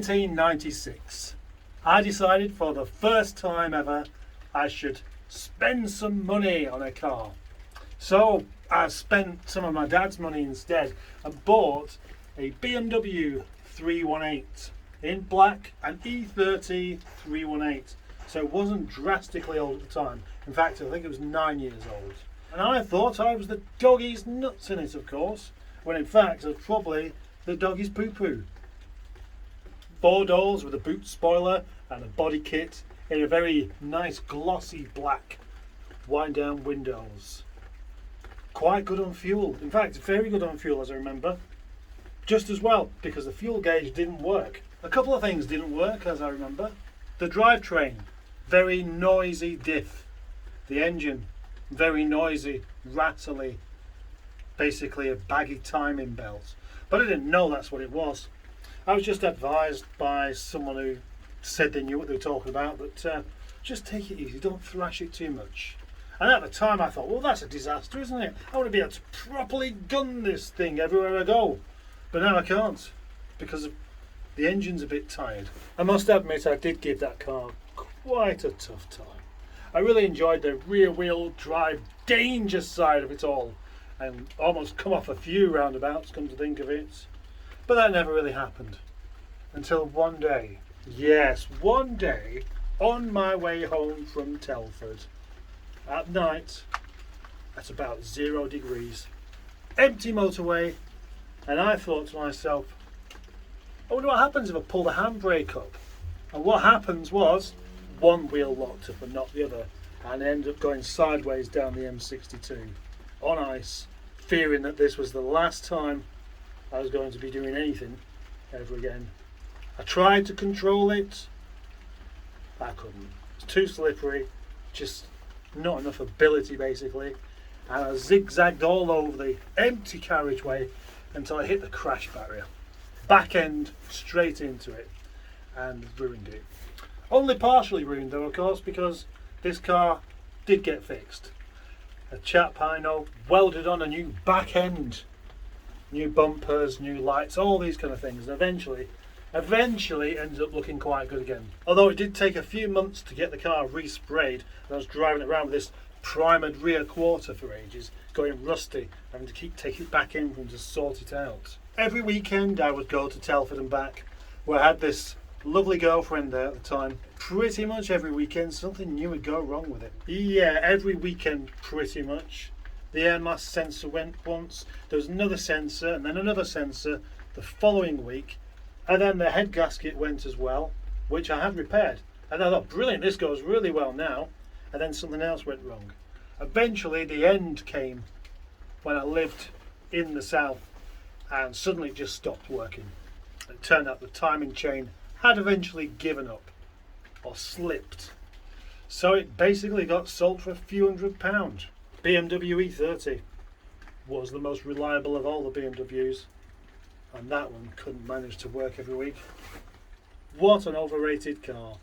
1996, I decided for the first time ever I should spend some money on a car. So I spent some of my dad's money instead and bought a BMW 318 in black, an e30 318. So it wasn't drastically old at the time. In fact, I think it was 9 years old. And I thought I was the doggy's nuts in it, of course, when in fact I was probably the doggy's poo-poo. 4 doors with a boot spoiler and a body kit in a very nice glossy black, wind down windows. Quite good on fuel. In fact, very good on fuel as I remember. Just as well, because the fuel gauge didn't work. A couple of things didn't work as I remember. The drivetrain, very noisy diff. The engine, very noisy, rattly, basically a baggy timing belt. But I didn't know that's what it was. I was just advised by someone who said they knew what they were talking about that just take it easy, don't thrash it too much. And at the time I thought, well, that's a disaster, isn't it? I want to be able to properly gun this thing everywhere I go. But now I can't, because the engine's a bit tired. I must admit I did give that car quite a tough time. I really enjoyed the rear wheel drive danger side of it all, and almost come off a few roundabouts, come to think of it. But that never really happened. Until one day, yes, one day, on my way home from Telford, at night, at about 0 degrees, empty motorway, and I thought to myself, I wonder what happens if I pull the handbrake up. And what happens was, one wheel locked up and not the other, and I ended up going sideways down the M62 on ice, fearing that this was the last time I was going to be doing anything ever again. I tried to control it, I couldn't. It's too slippery, just not enough ability basically, and I zigzagged all over the empty carriageway until I hit the crash barrier. Back end straight into it and ruined it. Only partially ruined though, of course, because this car did get fixed. A chap I know welded on a new back end, new bumpers, new lights, all these kind of things, and eventually ended up looking quite good again. Although it did take a few months to get the car resprayed, and I was driving it around with this primered rear quarter for ages, going rusty, having to keep taking it back in to sort it out. Every weekend I would go to Telford and back, where I had this lovely girlfriend there at the time. Pretty much every weekend something new would go wrong with it. Yeah, every weekend pretty much. The air mass sensor went once, there was another sensor and then another sensor the following week, and then the head gasket went as well, which I had repaired. And I thought, brilliant, this goes really well now. And then something else went wrong. Eventually the end came when I lived in the south, and suddenly it just stopped working. It turned out the timing chain had eventually given up or slipped, so it basically got sold for a few £100. BMW e30 was the most reliable of all the BMWs, and that one couldn't manage to work every week. What an overrated car.